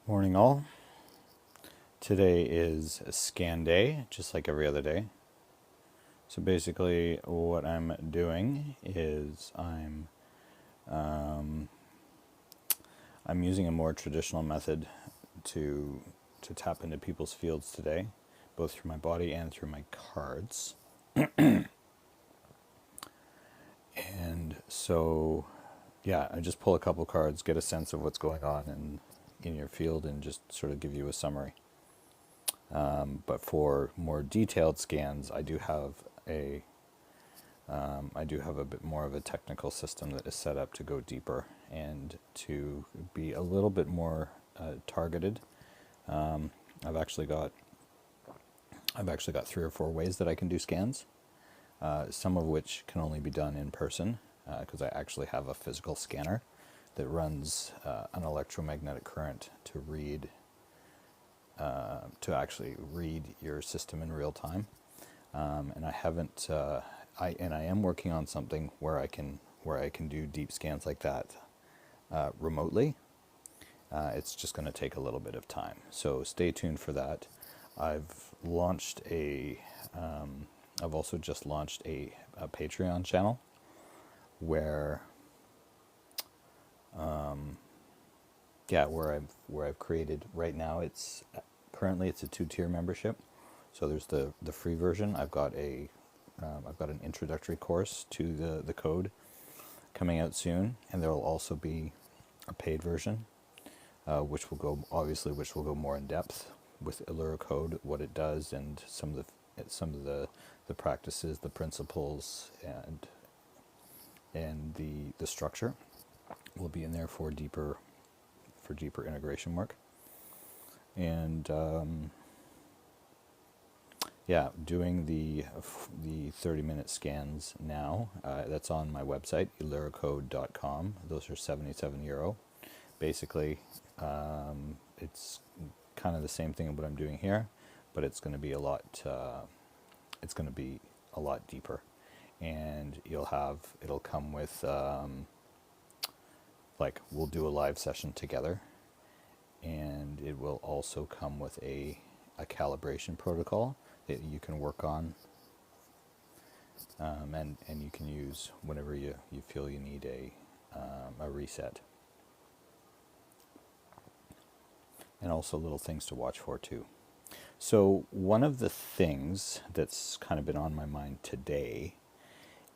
Morning all. Today is a scan day, just like every other day. So basically what I'm doing is um, I'm using a more traditional method to tap into people's fields today, both through my body and through my cards. And so yeah, I just pull a couple cards, get a sense of what's going on in your field, and just sort of give you a summary. But for more detailed scans, I do have a bit more of a technical system that is set up to go deeper and to be a little bit more targeted. Um, I've actually got I've actually got 3 or 4 ways that I can do scans. Some of which can only be done in person because I actually have a physical scanner that runs an electromagnetic current to actually read your system in real time. And I haven't. I am working on something where I can do deep scans like that remotely. It's just going to take a little bit of time, so stay tuned for that. I've launched a. I've also just launched a Patreon channel where, where I've created right now. It's currently it's a 2-tier membership. So there's the free version. I've got an introductory course to the code coming out soon, and there will also be a paid version, which will go more in depth with Allura Code, what it does, and some of the practices, the principles, and the structure will be in there for deeper integration work. And doing the 30-minute scans now. That's on my website, illyricode.com. Those are €77. Basically, it's kind of the same thing as what I'm doing here, but it's going to be a lot. It's going to be a lot deeper, and it'll come with we'll do a live session together, and it will also come with a calibration protocol that you can work on, and you can use whenever you feel you need a reset, and also little things to watch for too. So one of the things that's kind of been on my mind today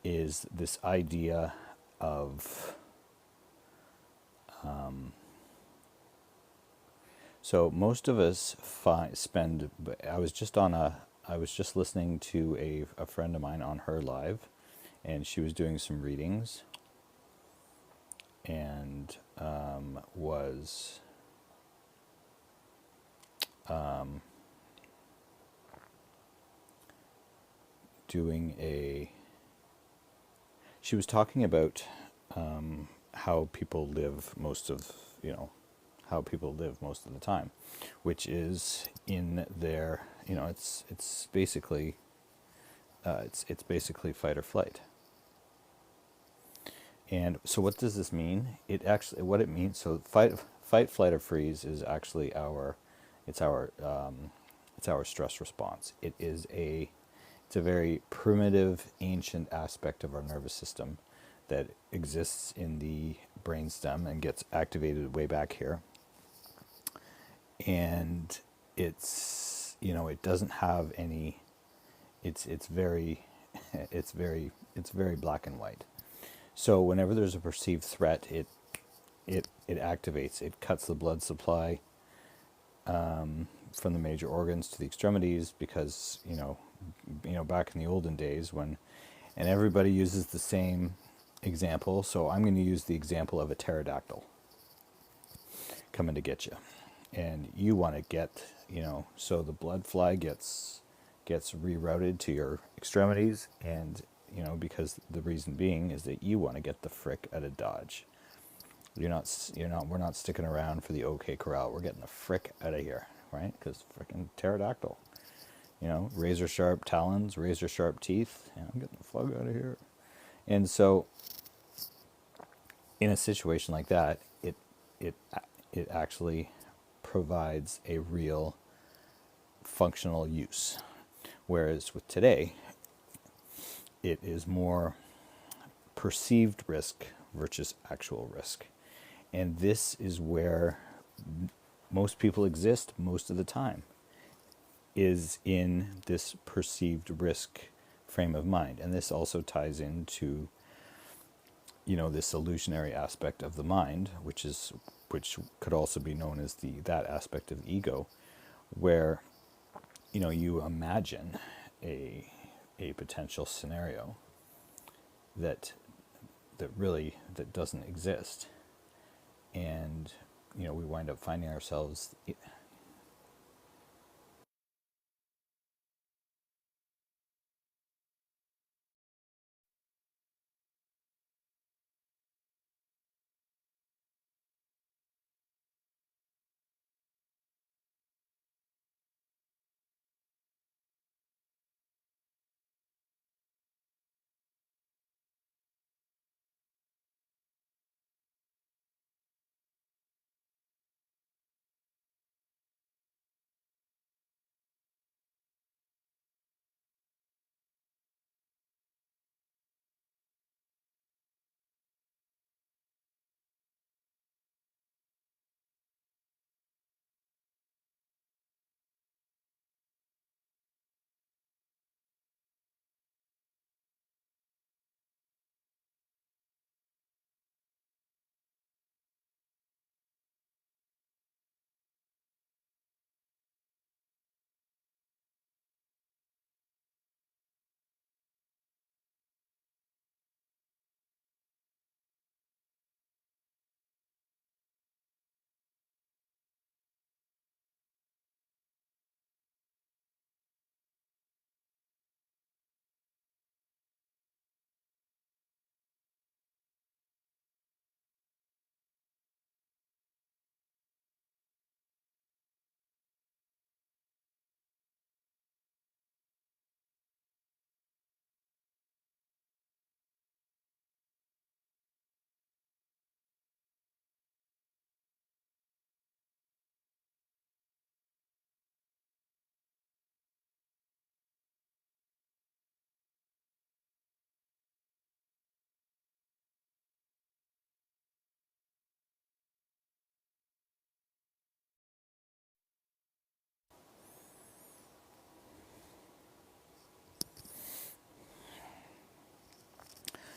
is this idea of so most of us spend. I was just listening to a friend of mine on her live, and she was doing some readings, and was doing she was talking about how people live how people live most of the time, which is in their, it's basically fight or flight. And so what does this mean? What it means, so fight, flight, or freeze is actually it's our stress response. It's a very primitive, ancient aspect of our nervous system that exists in the brainstem and gets activated way back here. And it doesn't have any. It's very it's very black and white. So whenever there's a perceived threat, it activates. It cuts the blood supply from the major organs to the extremities, because back in the olden days and everybody uses the same example. So I'm going to use the example of a pterodactyl coming to get you, and you want to get so the blood fly gets rerouted to your extremities, and because the reason being is that you want to get the frick out of Dodge. We're not sticking around for the OK Corral. We're getting the frick out of here, right? Because frickin' pterodactyl, razor sharp talons, razor sharp teeth. I'm getting the fuck out of here. And so, in a situation like that, it actually provides a real functional use. Whereas with today, it is more perceived risk versus actual risk. And this is where most people exist most of the time, is in this perceived risk frame of mind. And this also ties into, this illusionary aspect of the mind, which could also be known as that aspect of ego, where, you imagine a potential scenario that doesn't exist. And, we wind up finding ourselves.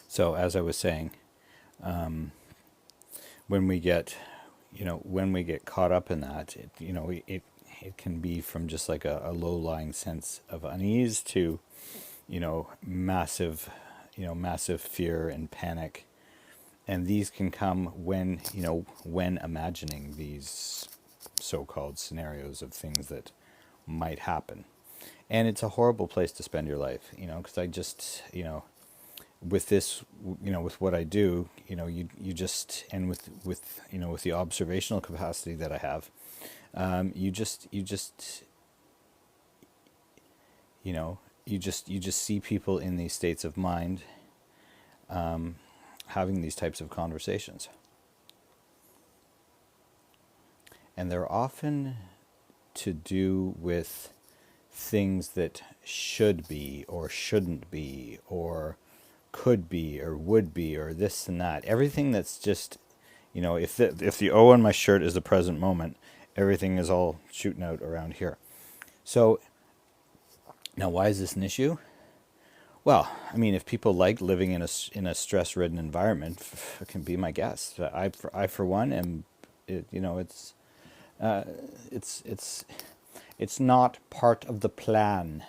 So as I was saying, when we get, caught up in that, it can be from just like a low-lying sense of unease to, massive fear and panic. And these can come when imagining these so-called scenarios of things that might happen. And it's a horrible place to spend your life, because I just, with this, with what I do, you just, and with the observational capacity that I have, you just see people in these states of mind, having these types of conversations. And they're often to do with things that should be or shouldn't be or could be or would be or this and that. Everything that's just, if the O on my shirt is the present moment, everything is all shooting out around here. So now, why is this an issue? Well, I mean, if people like living in a stress-ridden environment, it can be my guess. I for one am, it's not part of the plan.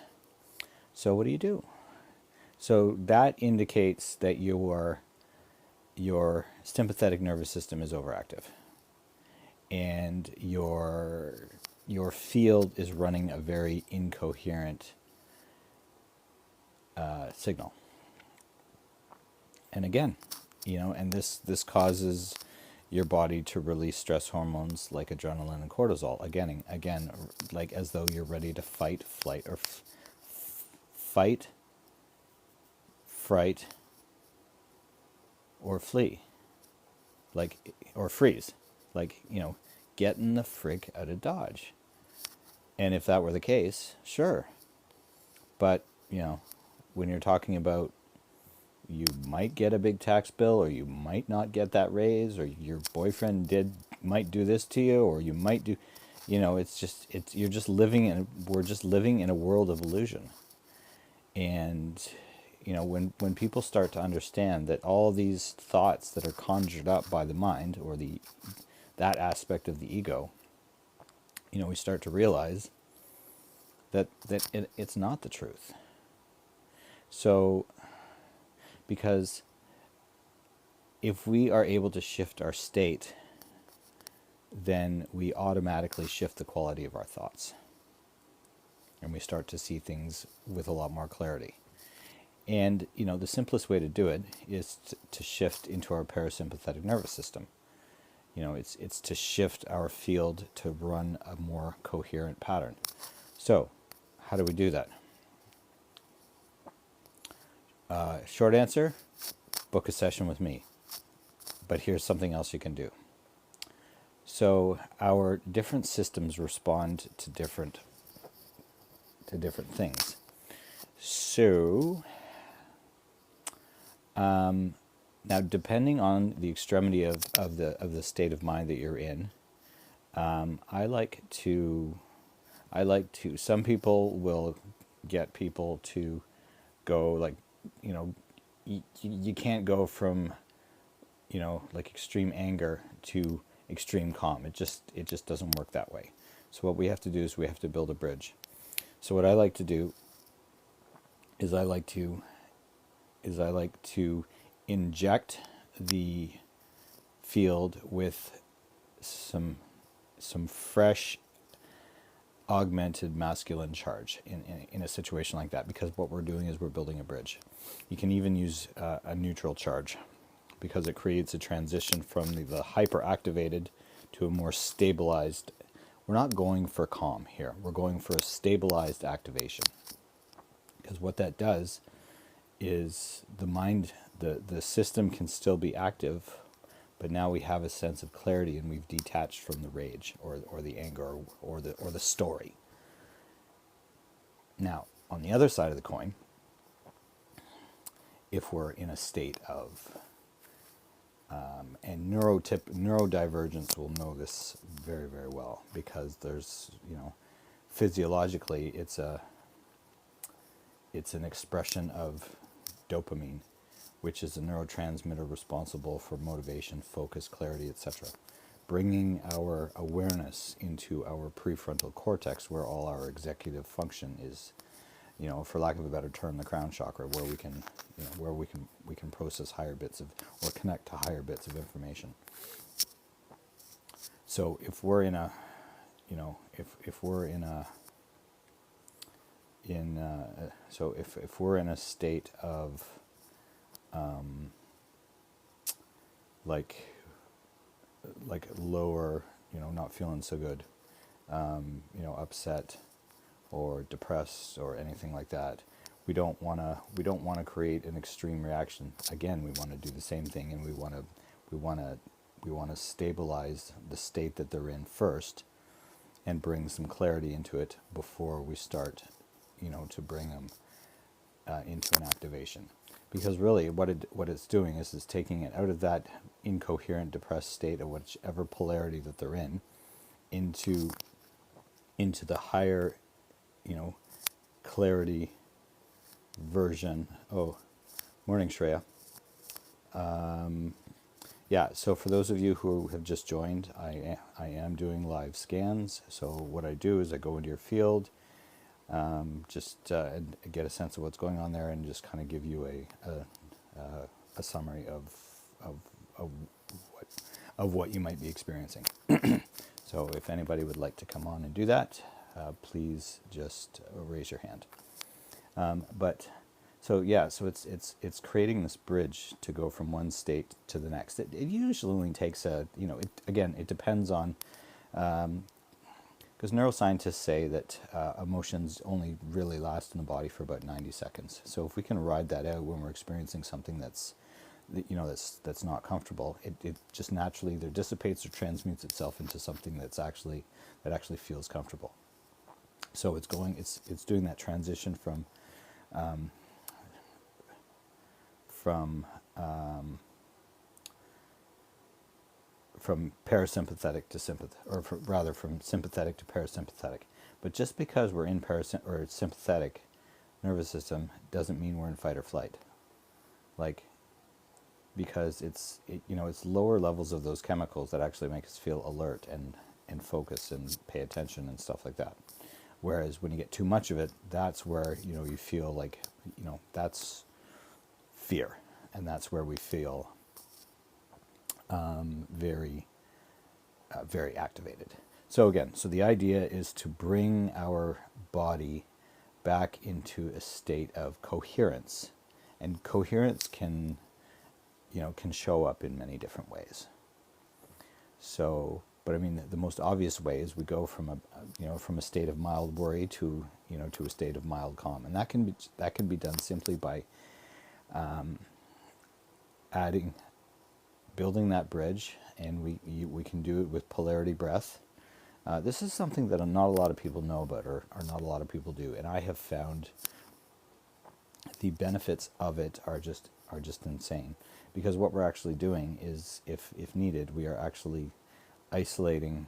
So what do? So that indicates that your sympathetic nervous system is overactive, and your field is running a very incoherent signal. And again, and this causes your body to release stress hormones like adrenaline and cortisol. Again, like as though you're ready to fight, flight, or fight, fright, or flee, or freeze, getting the frig out of Dodge. And if that were the case, sure. But, when you're talking about you might get a big tax bill, or you might not get that raise, or your boyfriend might do this to you, or you might do, we're just living in a world of illusion. And, when people start to understand that all these thoughts that are conjured up by the mind, or that aspect of the ego, we start to realize that it's not the truth. So, because if we are able to shift our state, then we automatically shift the quality of our thoughts. And we start to see things with a lot more clarity. And, the simplest way to do it is to shift into our parasympathetic nervous system. It's to shift our field to run a more coherent pattern. So, how do we do that? Short answer, book a session with me. But here's something else you can do. So our different systems respond to different things. So now, depending on the extremity of the state of mind that you're in, I like to. Some people will get people to go like, you can't go from, like extreme anger to extreme calm. It just doesn't work that way. So what we have to do is we have to build a bridge. So what I like to do is I like to inject the field with some fresh augmented masculine charge in a situation like that, because what we're doing is we're building a bridge. You can even use a neutral charge, because it creates a transition from the hyperactivated to a more stabilized. We're not going for calm here. We're going for a stabilized activation. Because what that does is the mind, the system can still be active, but now we have a sense of clarity, and we've detached from the rage or the anger or the story. Now, on the other side of the coin, if we're in a state of and neurodivergence will know this very, very well, because there's, physiologically it's an expression of dopamine, which is a neurotransmitter responsible for motivation, focus, clarity, etc. Bringing our awareness into our prefrontal cortex, where all our executive function is, for lack of a better term, the crown chakra, where we can, we can process higher bits of, or connect to higher bits of information. So if we're in a, if we're in a, if we're in a state of like lower, not feeling so good, upset or depressed or anything like that, we don't want to create an extreme reaction. Again, we want to do the same thing, and we want to stabilize the state that they're in first, and bring some clarity into it before we start, to bring them into an activation. Because really, what it's doing is taking it out of that incoherent, depressed state of whichever polarity that they're in, into the higher, clarity version. Oh, morning, Shreya. Yeah, so for those of you who have just joined, I am doing live scans. So what I do is I go into your field, just get a sense of what's going on there, and just kind of give you a summary of what you might be experiencing. So if anybody would like to come on and do that, please just raise your hand. So it's creating this bridge to go from one state to the next. It usually only takes it depends on, because neuroscientists say that emotions only really last in the body for about 90 seconds. So if we can ride that out when we're experiencing something that's that's not comfortable, it just naturally either dissipates or transmutes itself into something that actually feels comfortable. So it's doing that transition from parasympathetic to sympathetic, or rather from sympathetic to parasympathetic. But just because we're in or sympathetic nervous system doesn't mean we're in fight or flight. Like, because it's lower levels of those chemicals that actually make us feel alert and focus and pay attention and stuff like that. Whereas when you get too much of it, that's where you feel like that's fear, and that's where we feel very very activated. So again, the idea is to bring our body back into a state of coherence, and coherence can show up in many different ways. So, but I mean, the most obvious way is we go from a state of mild worry to a state of mild calm, and that can be done simply by building that bridge, and we can do it with polarity breath. This is something that not a lot of people know about, or not a lot of people do, and I have found the benefits of it are just insane. Because what we're actually doing is, if needed, we are actually isolating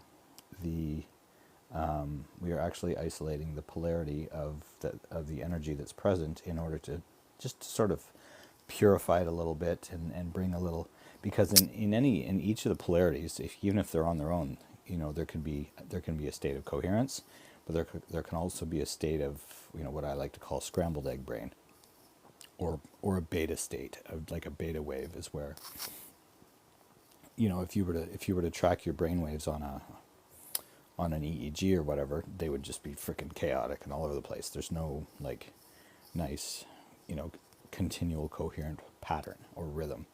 the polarity of the energy that's present, in order to just sort of purify it a little bit and bring a little. Because in each of the polarities, even if they're on their own, there can be a state of coherence, but there can also be a state of what I like to call scrambled egg brain, or a beta state, like a beta wave is where if you were to track your brain waves on an EEG or whatever, they would just be freaking chaotic and all over the place. There's no like nice continual coherent pattern or rhythm.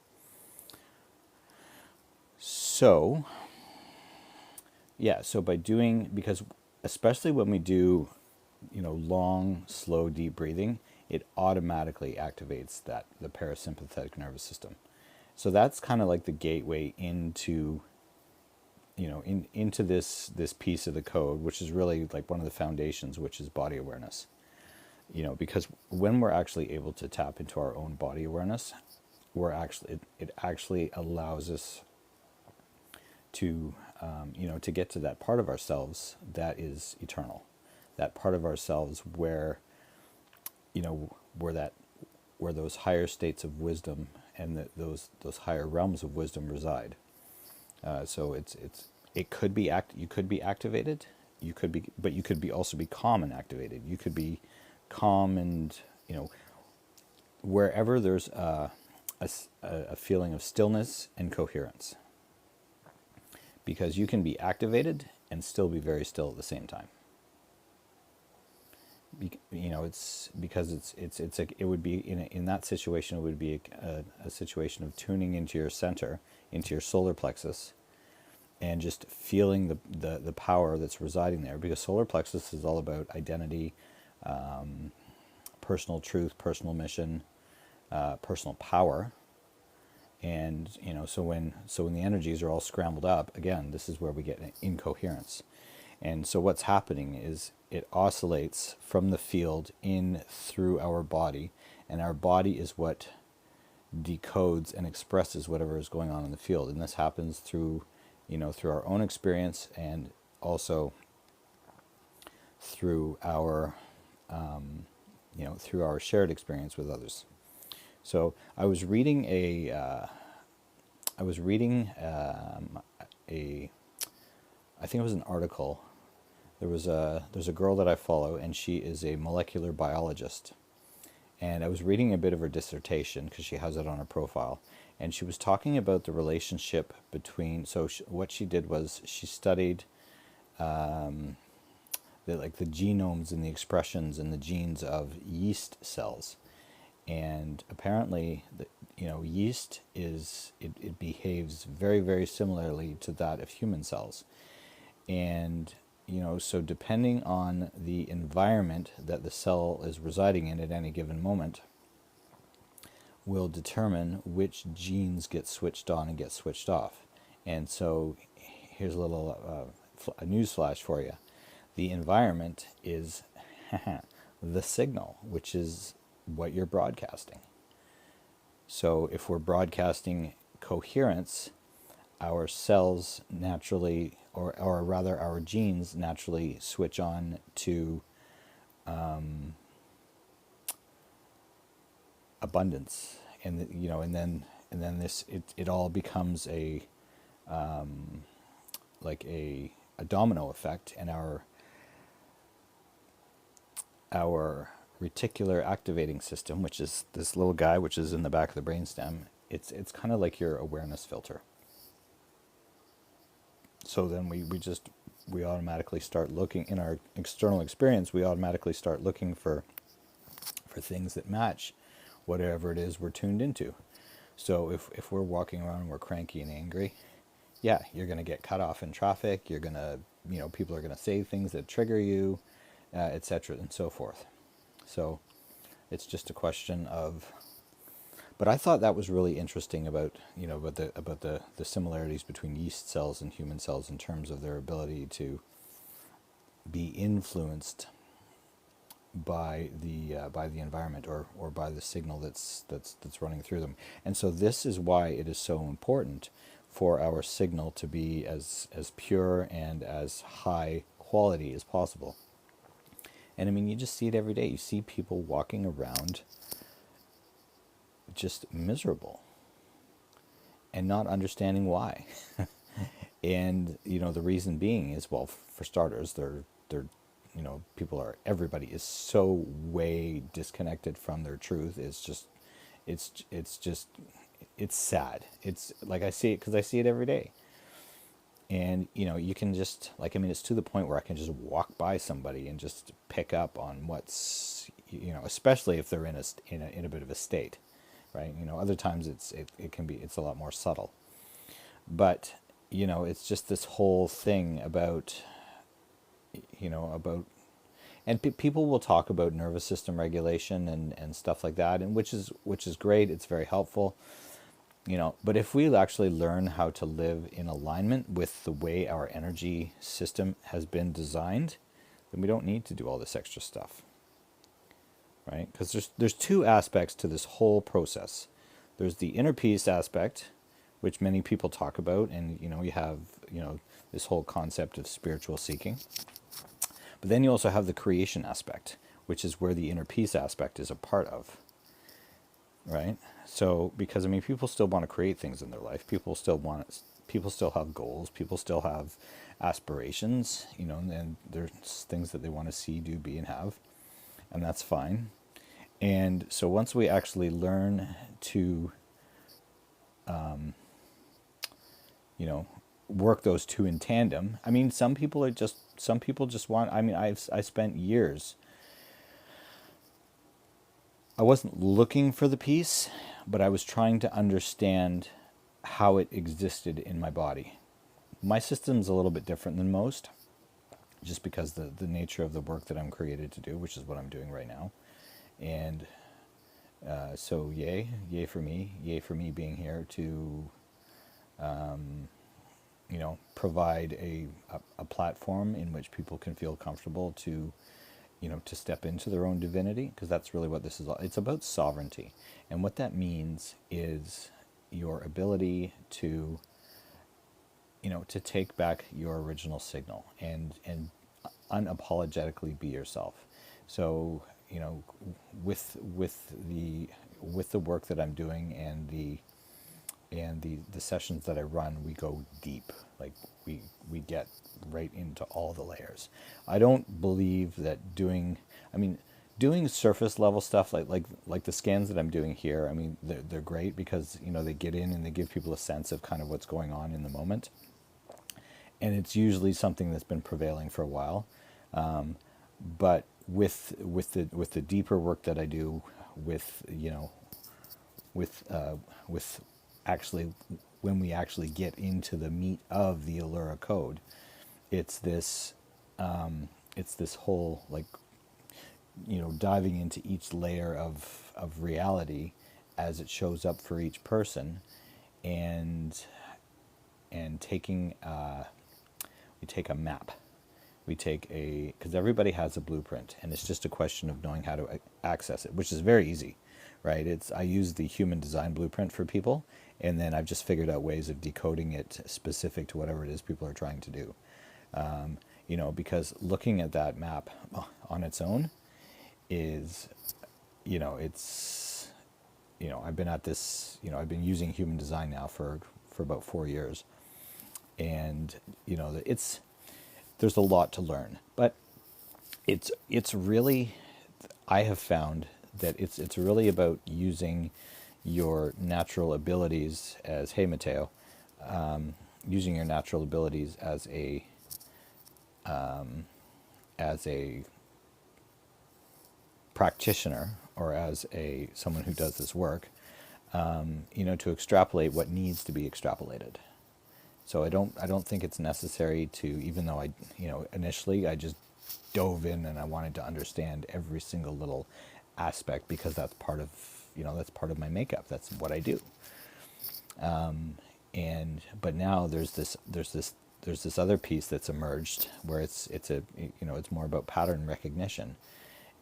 So because especially when we do long, slow, deep breathing, it automatically activates the parasympathetic nervous system. So that's kind of like the gateway into into this piece of the code, which is really like one of the foundations, which is body awareness. Because when we're actually able to tap into our own body awareness, it actually allows us to to get to that part of ourselves that is eternal, that part of ourselves where where those higher states of wisdom and those higher realms of wisdom reside. So it could be you could be activated, but you could also be calm and activated. You could be calm and wherever there's a feeling of stillness and coherence. Because you can be activated and still be very still at the same time. It's because it would be in that situation, it would be a situation of tuning into your center, into your solar plexus, and just feeling the power that's residing there. Because solar plexus is all about identity, personal truth, personal mission, personal power. And so when the energies are all scrambled up, again, this is where we get an incoherence. And so what's happening is it oscillates from the field in through our body, and our body is what decodes and expresses whatever is going on in the field. And this happens through our own experience, and also through our through our shared experience with others. So I was reading I think it was an article. There's a girl that I follow, and she is a molecular biologist. And I was reading a bit of her dissertation because she has it on her profile, and she was talking about the relationship between. So what she did was she studied the genomes and the expressions and the genes of yeast cells. And apparently, yeast it behaves very, very similarly to that of human cells. And, so depending on the environment that the cell is residing in at any given moment, will determine which genes get switched on and get switched off. And so here's a little a news flash for you. The environment is the signal, which is what you're broadcasting. So if we're broadcasting coherence, our cells naturally, or rather our genes naturally switch on to abundance, and and then this it all becomes a like a domino effect, and our reticular activating system, which is this little guy which is in the back of the brainstem, it's kind of like your awareness filter. So then we automatically start looking in our external experience. We automatically start looking for things that match whatever it is we're tuned into. So if we're walking around and we're cranky and angry, yeah, you're going to get cut off in traffic. You're going to, people are going to say things that trigger you, etc. and so forth. So it's just a question of. But I thought that was really interesting about the similarities between yeast cells and human cells in terms of their ability to be influenced by the environment, or by the signal that's running through them. And so this is why it is so important for our signal to be as pure and as high quality as possible. And I mean, you just see it every day. You see people walking around just miserable and not understanding why. And the reason being is, well, for starters, they're everybody is so way disconnected from their truth. It's sad. It's like, I see it because I see it every day. And you can just, like, I mean, it's to the point where I can just walk by somebody and just pick up on what's, especially if they're in a bit of a state, right? Other times it's a lot more subtle. But it's just this whole thing about and people will talk about nervous system regulation and stuff like that, and which is great. It's very helpful. But if we actually learn how to live in alignment with the way our energy system has been designed, then we don't need to do all this extra stuff, right? Because there's two aspects to this whole process. There's the inner peace aspect, which many people talk about, and you have this whole concept of spiritual seeking. But then you also have the creation aspect, which is where the inner peace aspect is a part of, right? So, because I mean, people still want to create things in their life. People still have goals. People still have aspirations, and there's things that they want to see, do, be, and have, and that's fine. And so once we actually learn to, work those two in tandem. I mean, some people just want. I mean, I spent years. I wasn't looking for the peace, but I was trying to understand how it existed in my body. My system's a little bit different than most, just because the nature of the work that I'm created to do, which is what I'm doing right now. And so yay for me being here to provide a platform in which people can feel comfortable to to step into their own divinity, because that's really what this is all. It's about sovereignty. And what that means is your ability to to take back your original signal and unapologetically be yourself. So, with the work that I'm doing and the sessions that I run, we go deep. Like we get right into all the layers. I don't believe that doing surface level stuff like the scans that I'm doing here. I mean, they're great because they get in and they give people a sense of kind of what's going on in the moment, and it's usually something that's been prevailing for a while. But with the deeper work that I do with actually, when we actually get into the meat of the Allura code, it's this whole, like, diving into each layer of reality as it shows up for each person, and taking we take a map. We take because everybody has a blueprint, and it's just a question of knowing how to access it, which is very easy, right? I use the human design blueprint for people, and then I've just figured out ways of decoding it specific to whatever it is people are trying to do. Because looking at that map on its own is, I've been at this, I've been using human design now for about 4 years, and there's a lot to learn, but it's really, I have found that it's really about using your natural abilities as, hey Mateo, using your natural abilities as a practitioner, or as someone who does this work, to extrapolate what needs to be extrapolated. So I don't think it's necessary to, even though initially I just dove in and I wanted to understand every single little aspect, because that's part of my makeup. That's what I do. But now there's this other piece that's emerged where it's more about pattern recognition,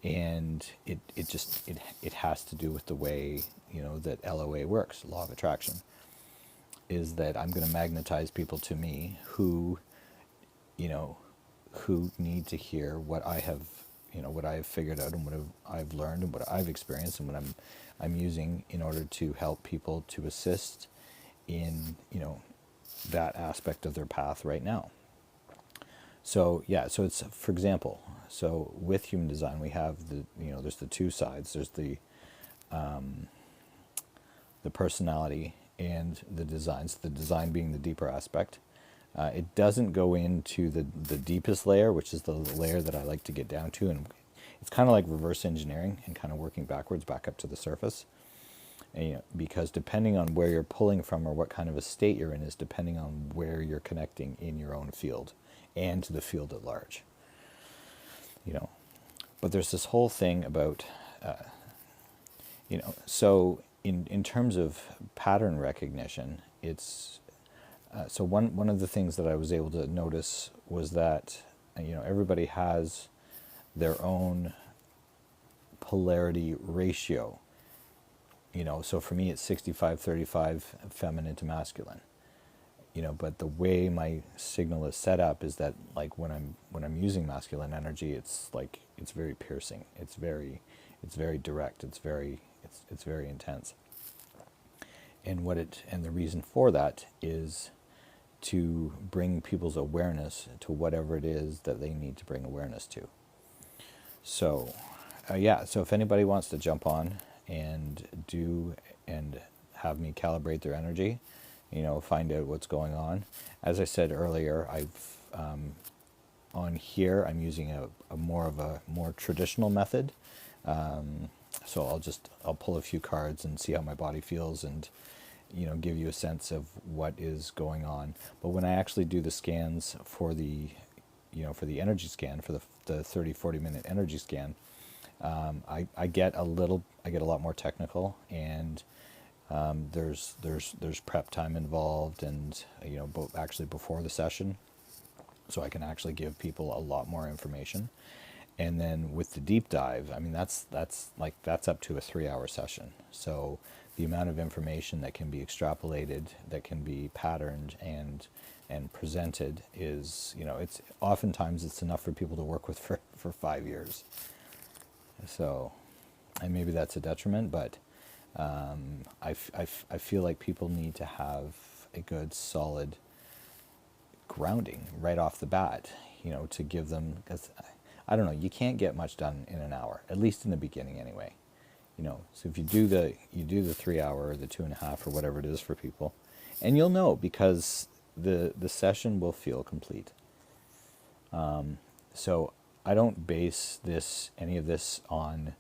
and it has to do with the way that LOA works, law of attraction, is that I'm going to magnetize people to me who need to hear what I have figured out, and what I've learned, and what I've experienced, and what I'm using in order to help people to assist in that aspect of their path right now. So so it's, for example, so with human design we have there's the two sides. There's the personality and the designs. The design being the deeper aspect. It doesn't go into the deepest layer, which is the layer that I like to get down to, and it's kind of like reverse engineering and kind of working backwards back up to the surface. And, because depending on where you're pulling from, or what kind of a state you're in, is depending on where you're connecting in your own field and to the field at large. But there's this whole thing about so in terms of pattern recognition, it's so one of the things that I was able to notice was that everybody has their own polarity ratio. So for me it's 65-35 feminine to masculine. But the way my signal is set up is that, like, when I'm using masculine energy, it's very piercing. It's very direct. It's very intense. And the reason for that is to bring people's awareness to whatever it is that they need to bring awareness to. So, so if anybody wants to jump on and have me calibrate their energy, find out what's going on. As I said earlier, I've on here I'm using a more traditional method. So I'll pull a few cards and see how my body feels, and give you a sense of what is going on. But when I actually do the scans for the energy scan, for the 30-40 minute energy scan, I get a lot more technical, and there's prep time involved, and actually before the session, so I can actually give people a lot more information. And then with the deep dive, I mean that's up to a 3-hour session. So the amount of information that can be extrapolated, that can be patterned and presented is, it's oftentimes it's enough for people to work with for 5 years. So, and maybe that's a detriment, but I feel like people need to have a good solid grounding right off the bat, to give them, because I don't know, you can't get much done in an hour, at least in the beginning anyway. So if you do the 3 hour or the 2.5 or whatever it is for people, and you'll know because the session will feel complete. So I don't base any of this on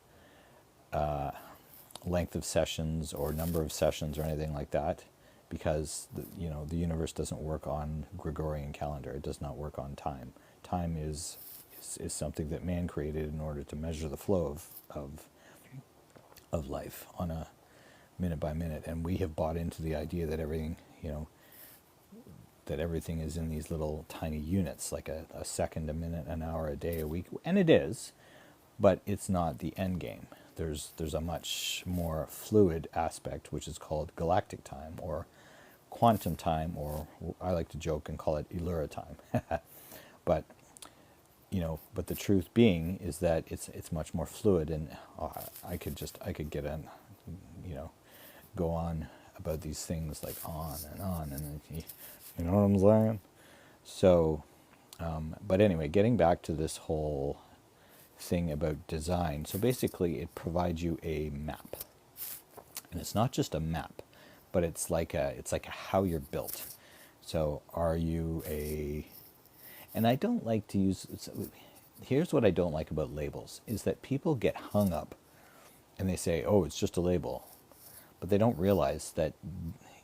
length of sessions or number of sessions or anything like that, because the universe doesn't work on Gregorian calendar. It does not work on time. Time is something that man created in order to measure the flow of life on a minute by minute, and we have bought into the idea that everything, that everything is in these little tiny units, like a second, a minute, an hour, a day, a week, and it is, but it's not the end game. There's a much more fluid aspect, which is called galactic time or quantum time, or I like to joke and call it Illura time. But but the truth being is that it's much more fluid, and I could get on, go on about these things like on, and you know what I'm saying. So, but anyway, getting back to this whole thing about design. So basically, it provides you a map, and it's not just a map, but it's like a how you're built. So, are you a and I don't like to use. Here's what I don't like about labels: is that people get hung up, and they say, "Oh, it's just a label," but they don't realize that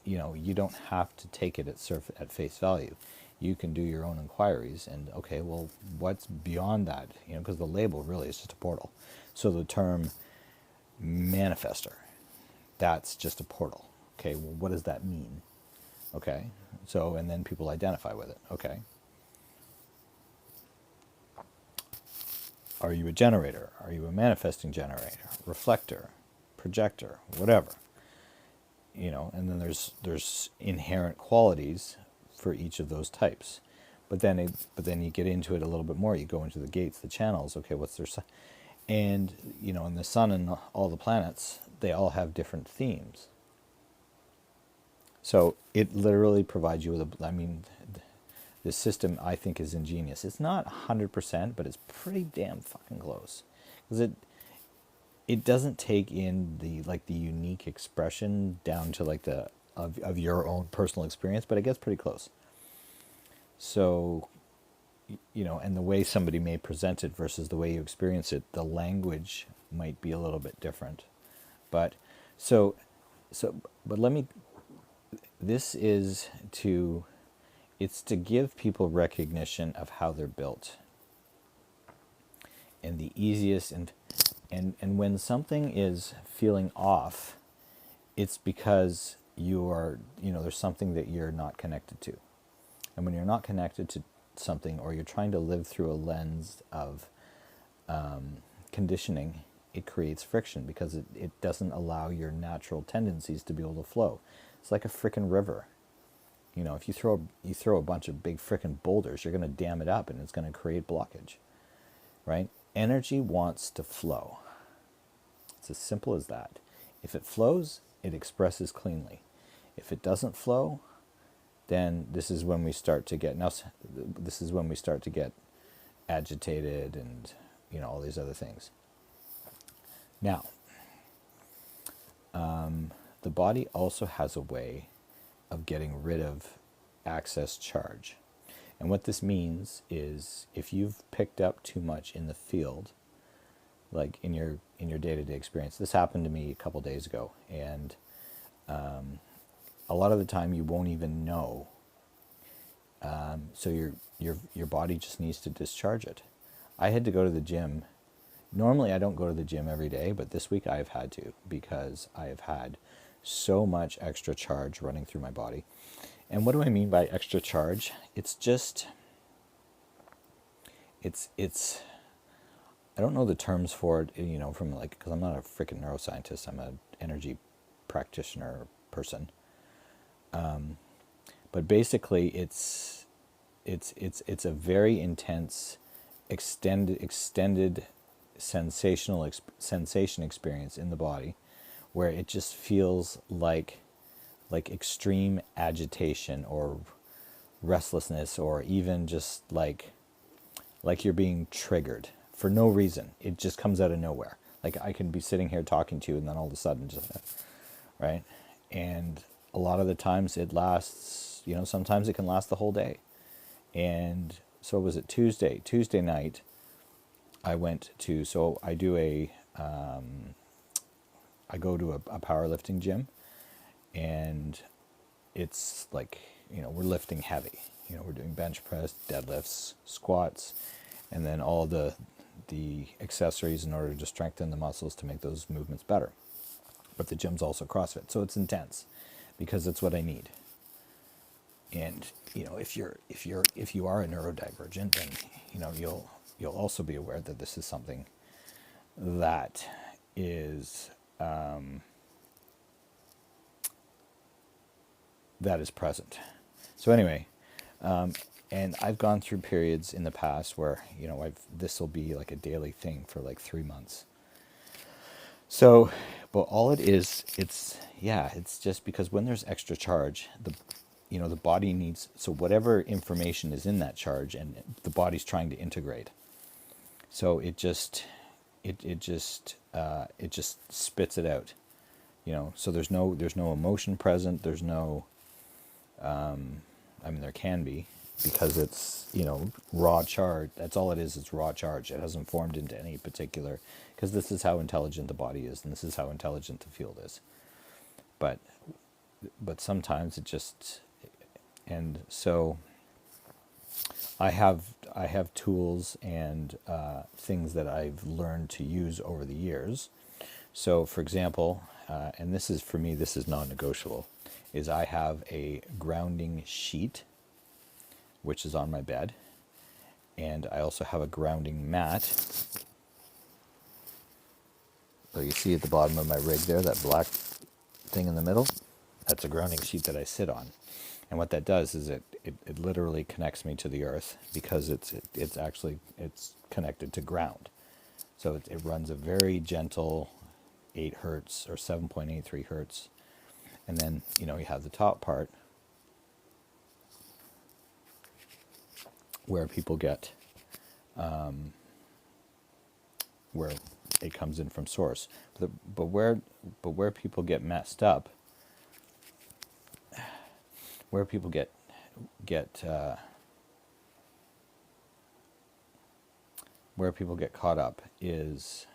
you don't have to take it at face value. You can do your own inquiries, and okay, well, what's beyond that? Because the label really is just a portal. So the term manifester, that's just a portal. Okay, well, what does that mean? Okay, so and then people identify with it. Okay. Are you a generator? Are you a manifesting generator? Reflector, projector, whatever. And then there's inherent qualities for each of those types. But then you get into it a little bit more. You go into the gates, the channels. Okay, what's their and and the sun and all the planets, they all have different themes. So it literally provides you with this system, I think, is ingenious. It's not 100%, but it's pretty damn fucking close, because it doesn't take in the unique expression down to the of your own personal experience, but it gets pretty close. So, and the way somebody may present it versus the way you experience it, the language might be a little bit different. But but let me. This is to. It's to give people recognition of how they're built. And the easiest and when something is feeling off, it's because there's something that you're not connected to. And when you're not connected to something, or you're trying to live through a lens of conditioning, it creates friction, because it doesn't allow your natural tendencies to be able to flow. It's like a frickin' river. If you throw a bunch of big frickin' boulders, you're going to dam it up, and it's going to create blockage, right? Energy wants to flow. It's as simple as that. If it flows, it expresses cleanly. If it doesn't flow, then this is when we start to get agitated and all these other things. Now, the body also has a way of getting rid of excess charge. And what this means is, if you've picked up too much in the field, like in your day-to-day experience. This happened to me a couple days ago, and a lot of the time you won't even know. So your body just needs to discharge it. I had to go to the gym. Normally I don't go to the gym every day, but this week I have had to, because I have had so much extra charge running through my body. And what do I mean by extra charge? It's just, it's I don't know the terms for it, from because I'm not a freaking neuroscientist. I'm an energy practitioner person. But basically, it's a very intense, extended sensation experience in the body, where it just feels like extreme agitation or restlessness, or even just like you're being triggered for no reason. It just comes out of nowhere. Like, I can be sitting here talking to you, and then all of a sudden just, right? And a lot of the times it lasts, sometimes it can last the whole day. And so was it Tuesday night, I went to, so I do I go to a powerlifting gym, and it's like, we're lifting heavy. We're doing bench press, deadlifts, squats, and then all the accessories in order to strengthen the muscles to make those movements better. but the gym's also CrossFit, so it's intense because it's what I need. And if you are a neurodivergent, then you'll also be aware that this is something that is present. So anyway, and I've gone through periods in the past where this will be like a daily thing for like 3 months. So, but all it is, it's just because when there's extra charge, the body needs, so whatever information is in that charge, and the body's trying to integrate. So it just spits it out. So there's no emotion present. There's no, there can be, because it's, raw charge. That's all it is. It's raw charge. It hasn't formed into any particular, because this is how intelligent the body is, and this is how intelligent the field is. But sometimes it just, and so I have tools and things that I've learned to use over the years. So, for example, and this is, for me, this is non-negotiable, is I have a grounding sheet, which is on my bed, and I also have a grounding mat. So you see at the bottom of my rig there, that black thing in the middle, that's a grounding sheet that I sit on. And what that does is it literally connects me to the earth, because it's connected to ground. So it runs a very gentle 8 hertz or 7.83 hertz. And then, you have the top part where people get, where it comes in from source. But where people get messed up, where people get caught up is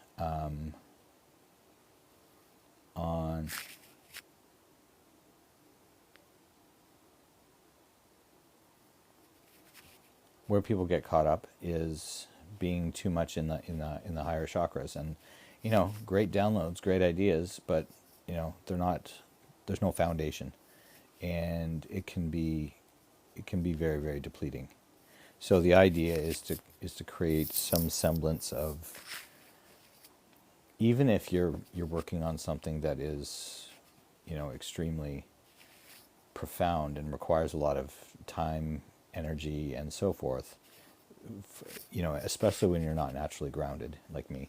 on where people get caught up is being too much in the higher chakras. And great downloads, great ideas, but they're not, there's no foundation, and it can be very, very depleting. So the idea is to create some semblance of, even if you're working on something that is extremely profound and requires a lot of time, energy, and so forth, especially when you're not naturally grounded like me,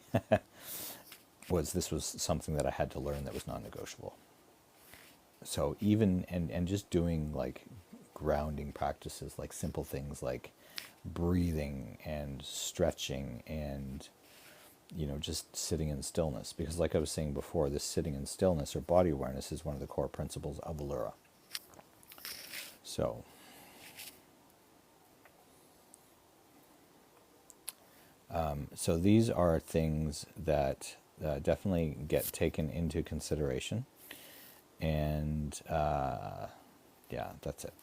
this was something that I had to learn that was non-negotiable. So even, and just doing like grounding practices, like simple things like breathing and stretching and just sitting in stillness, because like I was saying before, this sitting in stillness or body awareness is one of the core principles of Allura. So these are things that definitely get taken into consideration, and that's it.